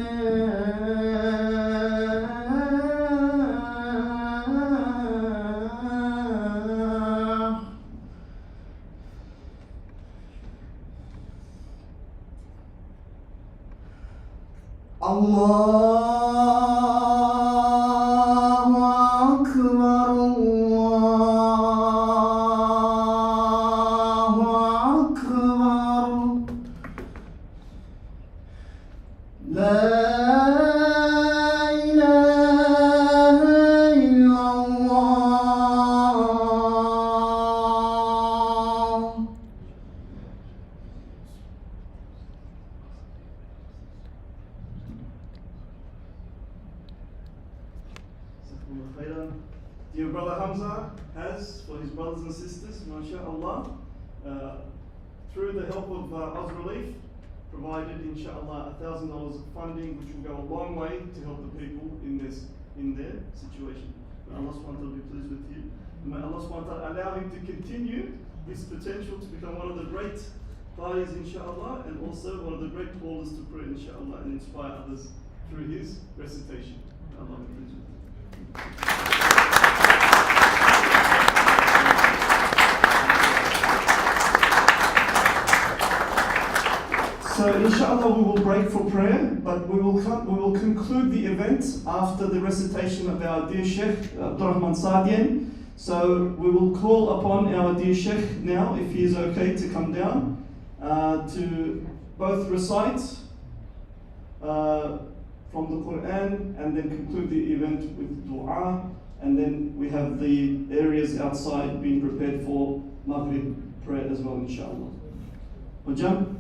C: الله أكبر الله أكبر لا إله إلا الله
A: Dear brother Hamza has, for his brothers and sisters, mashallah, through the help of Oz Relief, provided inshallah $1,000 of funding, which will go a long way to help the people in their situation. May Allah subhanahu wa ta'ala be pleased with you. And may Allah subhanahu wa ta'ala allow him to continue his potential to become one of the great qa'is inshallah, and also one of the great callers to pray inshallah, and inspire others through his recitation. May Allah be pleased with you. So inshallah we will break for prayer, but we will conclude the event after the recitation of our dear Sheikh Abdurrahman Saadian. So we will call upon our dear Sheikh now, if he is okay to come down, to both recite from the Quran and then conclude the event with dua, and then we have the areas outside being prepared for Maghrib prayer as well inshallah. Hujam?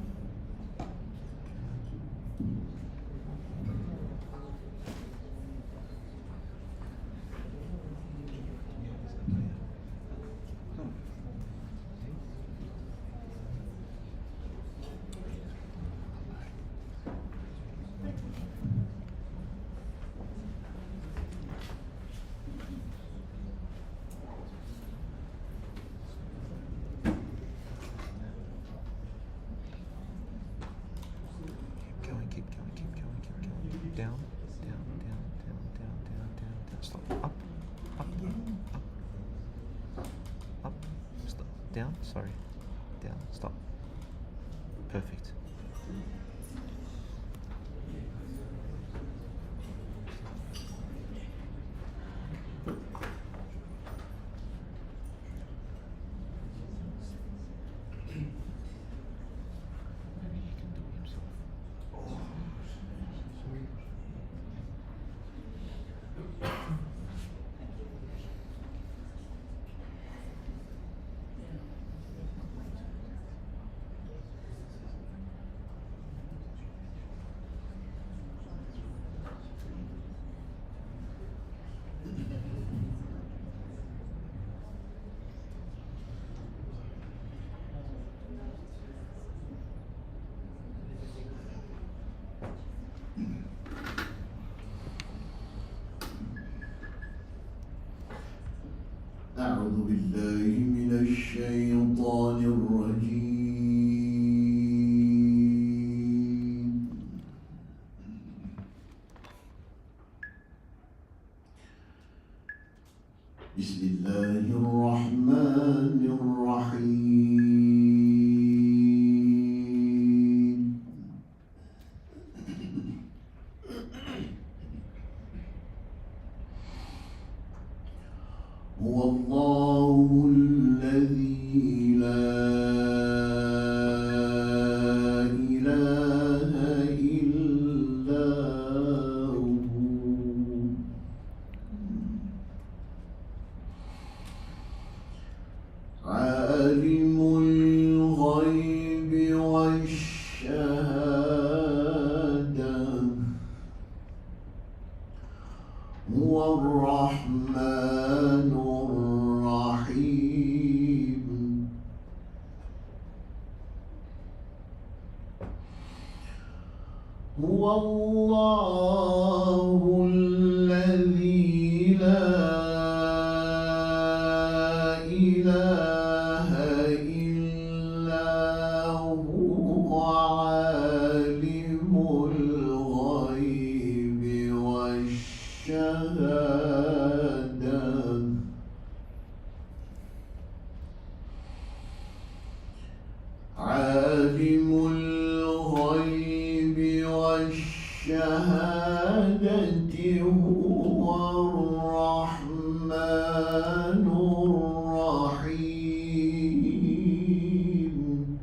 E: Down, down, down, down, down, down, down, down. Stop. Up, up, up, up. Stop. Down. Sorry. Down. Stop. Perfect.
C: أعوذ بالله من الشيطان الرجيم والشهادة هو الرحمن الرحيم هو الله الذي لا إله إلا هو عالم الغيب والشهادة عالم الغيب والشهادة هو الرحمن الرحيم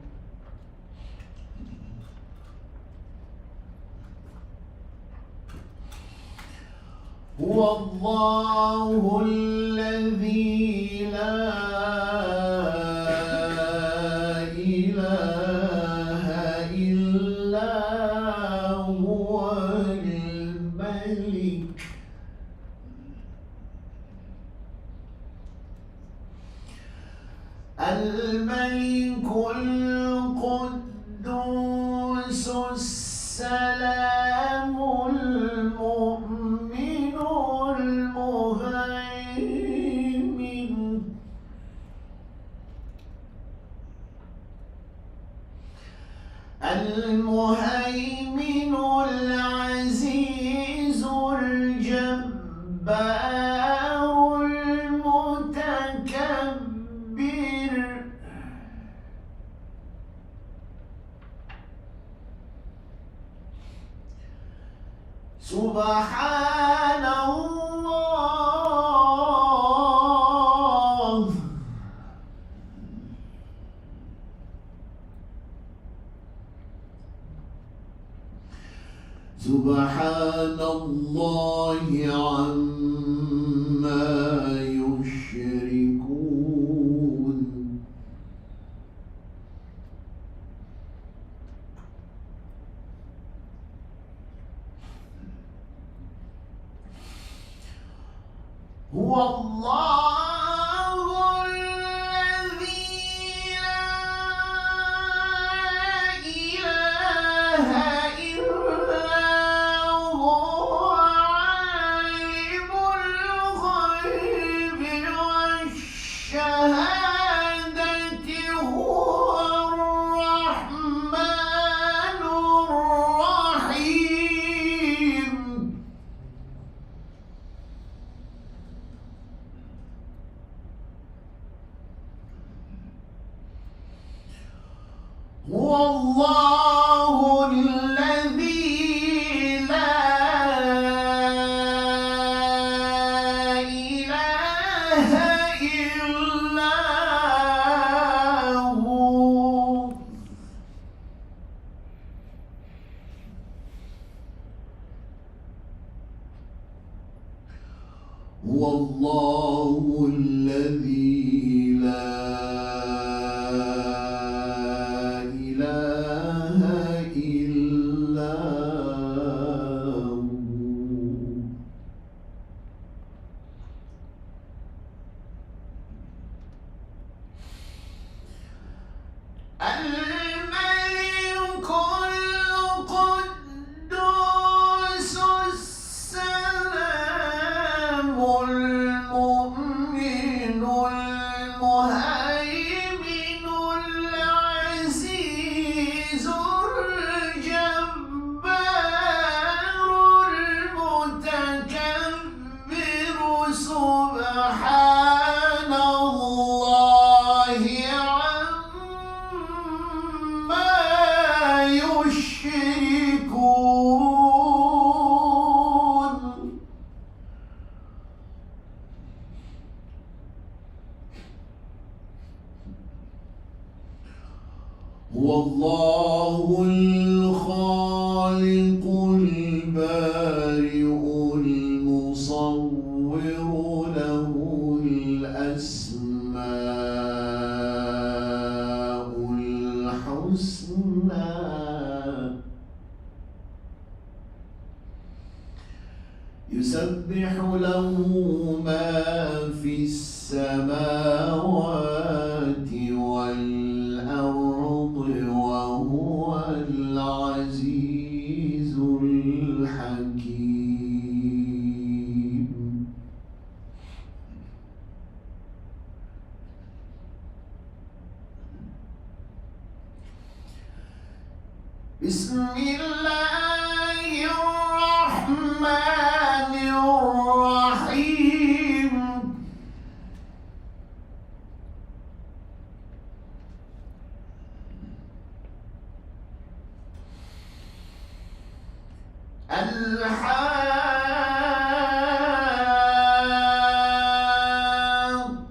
C: هو الله الذي لا إله إلا هو الملك القدوس السلام المؤمن المهيمن العزيز الجبار المتكبر سبحان الله سبحان الله عما يشركون هو الله الذي لا إله إلا هو عالم الغيب والشهادة هو الرحمن الرحيم هو الله الذي لا إله إلا هو هو الله الذي لا إله إلا هو الملك القدوس السلام المؤمن المهيمن العزيز الجبار المتكبر سبحان الله عما يشركون هو الله الخالق البارئ المصور له الأسماء الحسنى يسبح له ما في السماوات والأرض وهو العزيز الحكيم. بسم الله الرحمن الرحيم.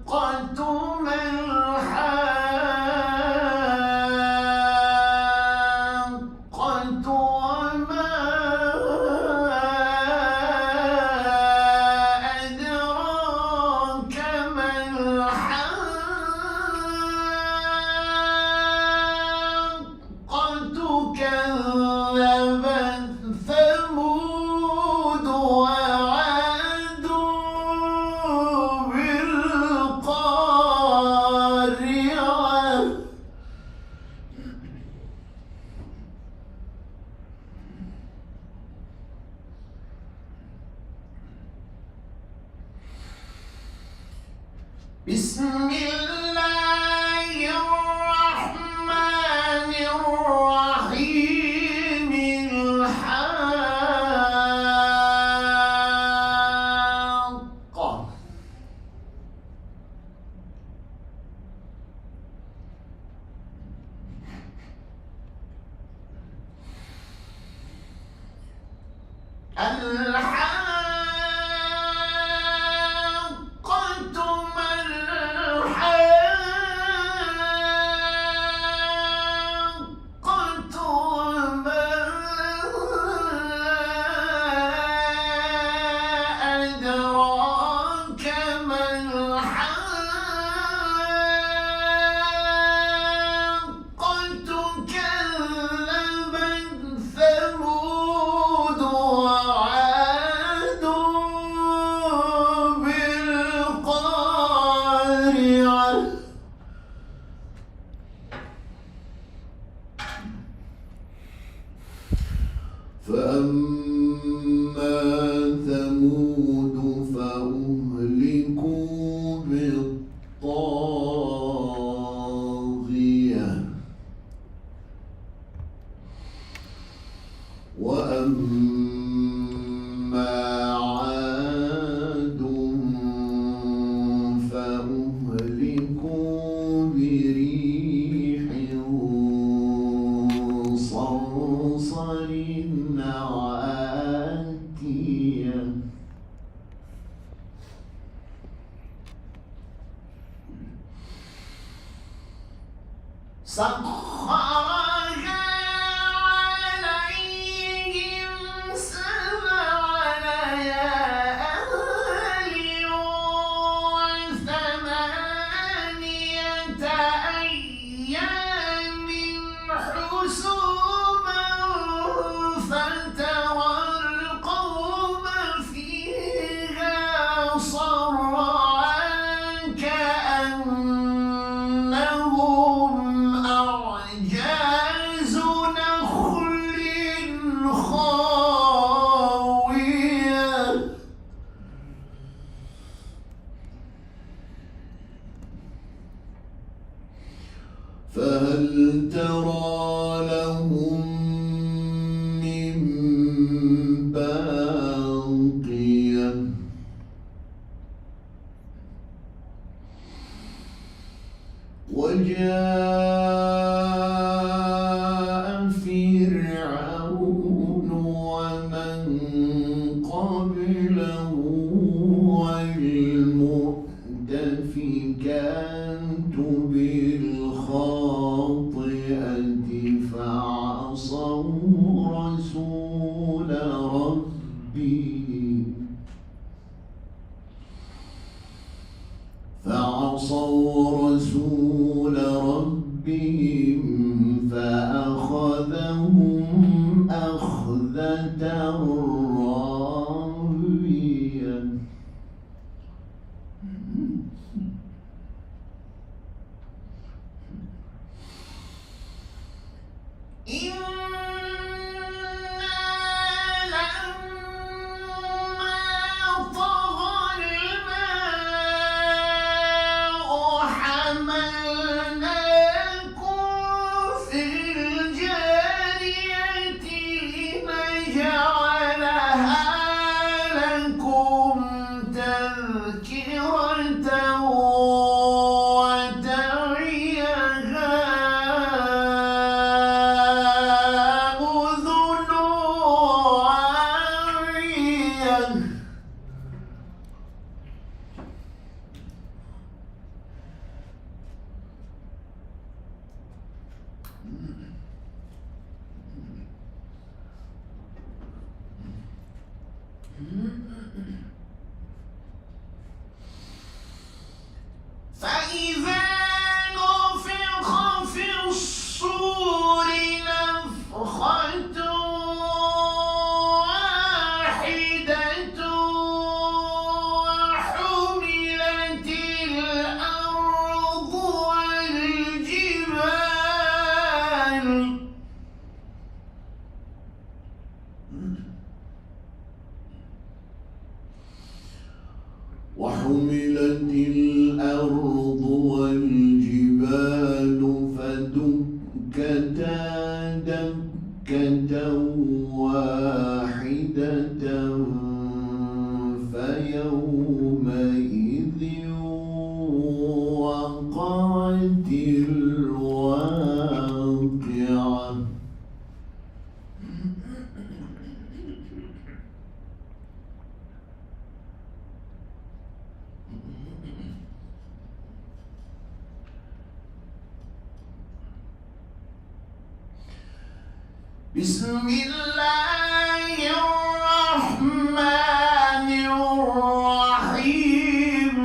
C: الحاقة ما الحاقة وما أدراك ما الحاقة. كذبت ثمود وعاد بالقارعة. بسم الله الرحمن الرحيم. الحاقة. الحاقة ما الحاقة وما أدراك ما الحاقة. كذبت ثمود وعاد بالقارعة. فأما ثمود فأهلكوا بالطاغية. وأما عاد فأهلكوا بريح صرصر عاتية. سخرها عليهم 7 ليال و8 أيام حسوما فترى القوم فيها صرعا كأنهم أعجاز نخل خاوية. فهل ترى لهم من باقية. وجاء فرعون ومن قبله والمؤتفكات بالخاطئة فعصوا رسول ربهم فأخذ فإذا نفخ في الصور نفخة واحدة وحملت الأرض والجبال وحملت الأرض والجبال فدكتا دكة واحدة فيومئذ وقعت الواقعة بسم الله الرحمن الرحيم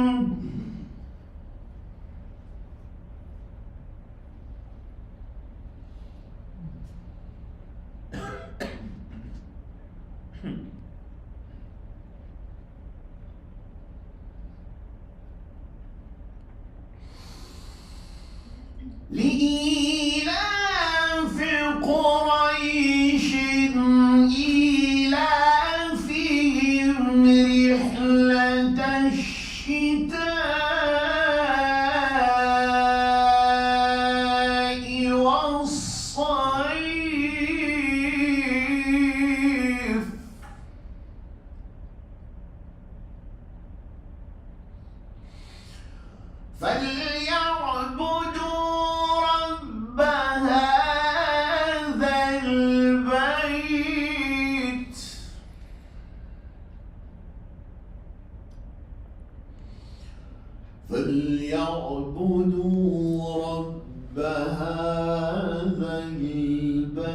C: لإيلاف قريش إيلافهم رحلة الشتاء والصيف فليعبدوا رب هذا البيت فليعبدوا رب هذا البيت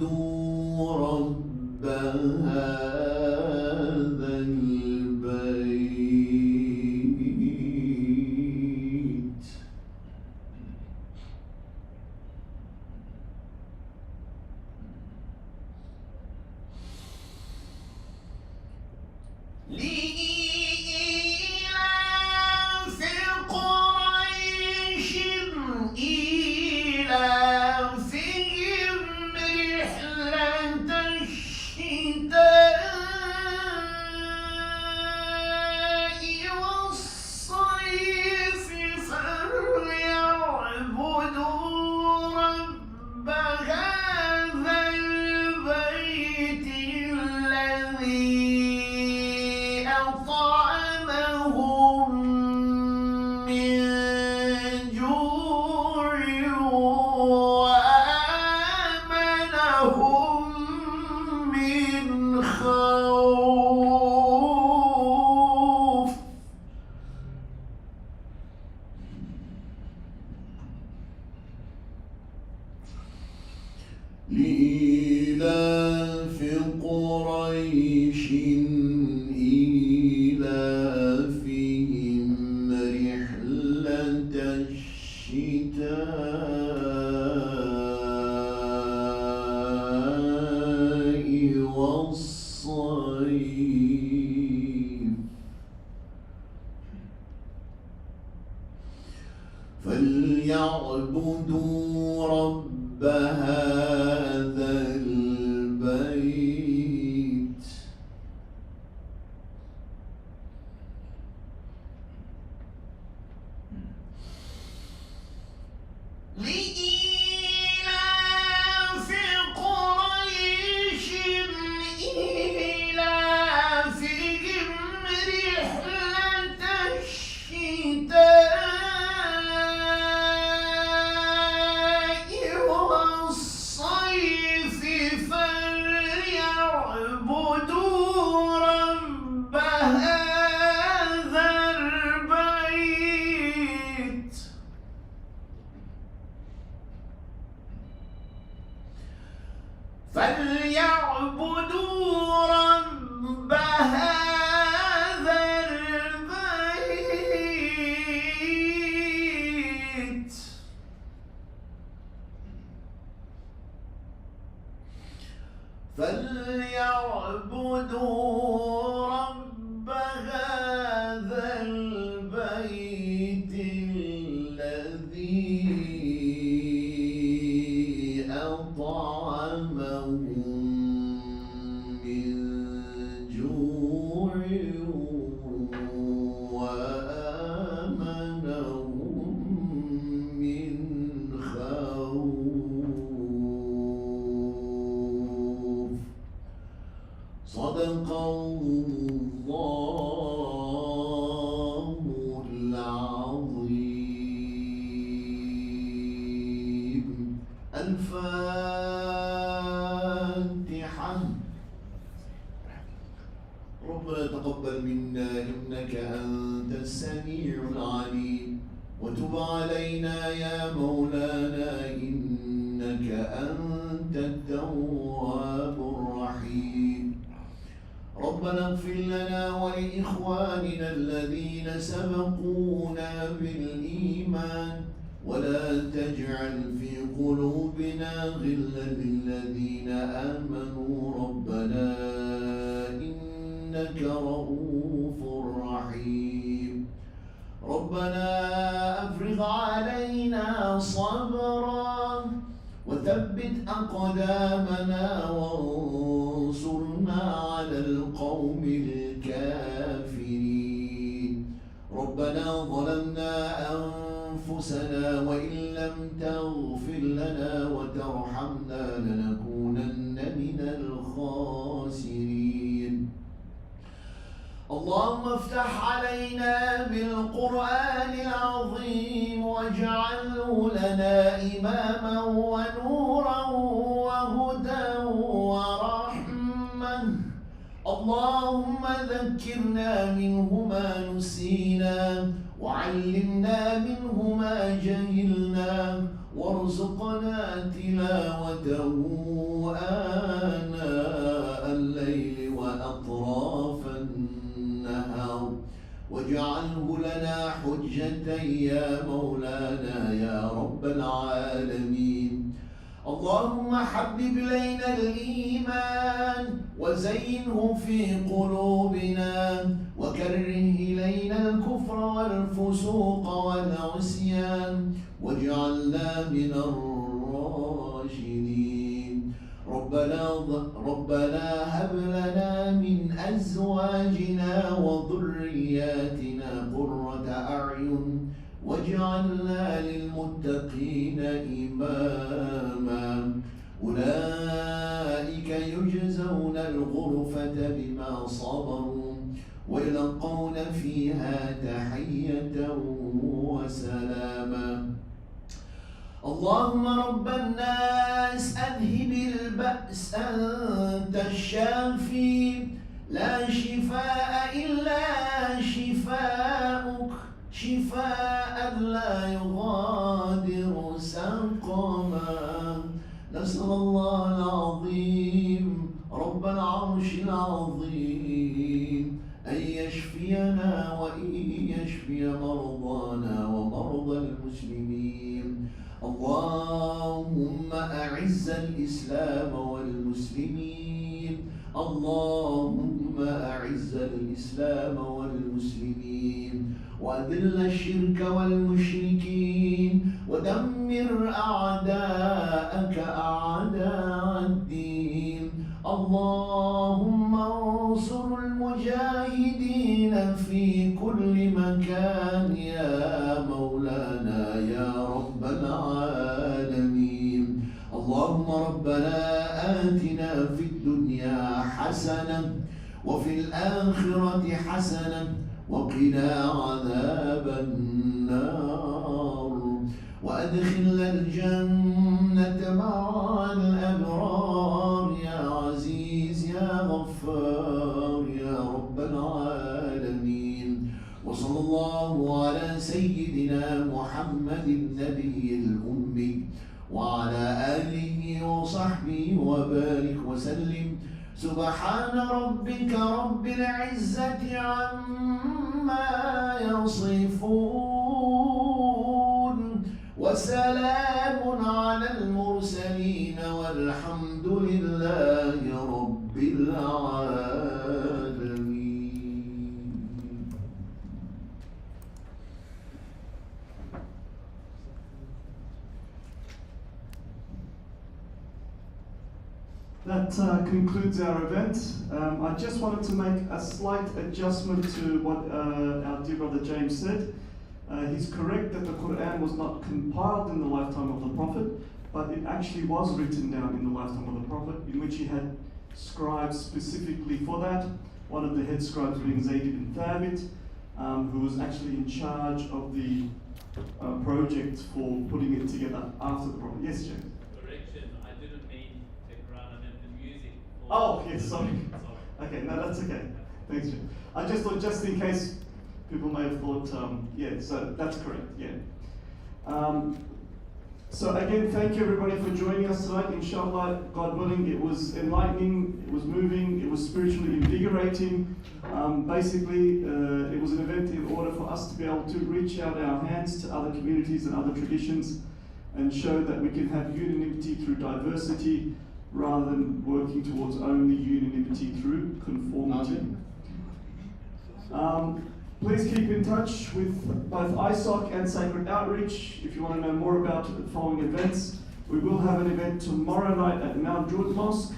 C: فليعبدوا رب هذا البيت لإيلاف قريش إيلافهم رحلة الشتاء والصيف فليعبدوا رب هذا البيت الذي أطعمهم من جوع وآمنهم من خوف لإيلاف قريش إيلافهم رحلة الشتاء والصيف فليعبدوا رب هذا البيت لإيلاف قريش إيلافهم رحلة الشتاء والصيف أنت السميع العليم وتب علينا يا مولانا إنك أنت التواب الرحيم ربنا اغفر لنا ولإخواننا الذين سبقونا بالإيمان ولا تجعل في قلوبنا غلا للذين آمنوا ربنا إنك رؤوف رحيم ربنا أفرغ علينا صبرا وثبت أقدامنا وانصرنا على القوم الكافرين ربنا ظلمنا أنفسنا وإن لم تغفر لنا وترحمنا لنكونن من الخاسرين اللهم افتح علينا بالقرآن العظيم واجعله لنا إماما ونورا وهدى ورحمة اللهم ذكرنا منه ما نسينا وعلمنا منه ما جهلنا وارزقنا تلاوته آناء الليل وأطراف النهار واجعله لنا حجة يا مولانا يا رب العالمين اللهم حبب إلينا الإيمان وزينه في قلوبنا وكره إلينا الكفر والفسوق والعصيان واجعلنا من الراشدين ربنا هب لنا من أزواجنا وذرياتنا قرة أعين واجعلنا للمتقين إماما أولئك يجزون الغرفة بما صبروا ويلقون فيها تحية وسلاما اللهم رب الناس أذهب البأس أنت الشافي لا شفاء إلا شفاؤك شفاء لا يغادر سقما نسأل الله العظيم رب العرش العظيم أن يشفينا وإن يشفي مرضانا ومرضى المسلمين اللهم أعز الإسلام والمسلمين اللهم أعز الإسلام والمسلمين وأذل الشرك والمشركين ودمر أعداءك أعداء الدين اللهم انصر المجاهدين في كل مكان يا مولانا يا رب العالمين اللهم ربنا آتنا في الدنيا حسنة وفي الآخرة حسنة وقنا عذاب النار وأدخلنا الجنة مع الأبرار يا عزيز يا غفار يا رب العالمين وصلى الله على سيدنا محمد النبي الأمي وعلى آله وصحبه وبارك وسلم سبحان ربك رب العزة عما يصفون وسلام على المرسلين والحمد لله رب العالمين.
A: That concludes our event. I just wanted to make a slight adjustment to what our dear brother James said. He's correct that the Quran was not compiled in the lifetime of the Prophet, but it actually was written down in the lifetime of the Prophet, in which he had scribes specifically for that. One of the head scribes being Zayd ibn Thabit, who was actually in charge of the project for putting it together after the Prophet. Yes, James? Oh, yes, sorry. Okay, no, that's okay. Thanks, Jim. I just thought, just in case People may have thought, yeah, so that's correct, yeah. So again, thank you everybody for joining us tonight. Inshallah, God willing, it was enlightening, it was moving, it was spiritually invigorating. Basically, it was an event in order for us to be able to reach out our hands to other communities and other traditions and show that we can have unanimity through diversity rather than working towards only unanimity through conformity. Please keep in touch with both ISOC and Sacred Outreach if you want to know more about the following events. We will have an event tomorrow night at Mount Druid Mosque,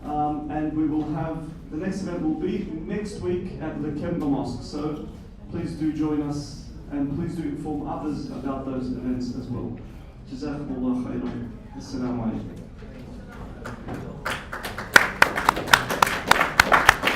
A: and we will have, the next event will be next week at the Kemba Mosque. So please do join us and please do inform others about those events as well. Jazakumullah khairan. Assalamu alaikum.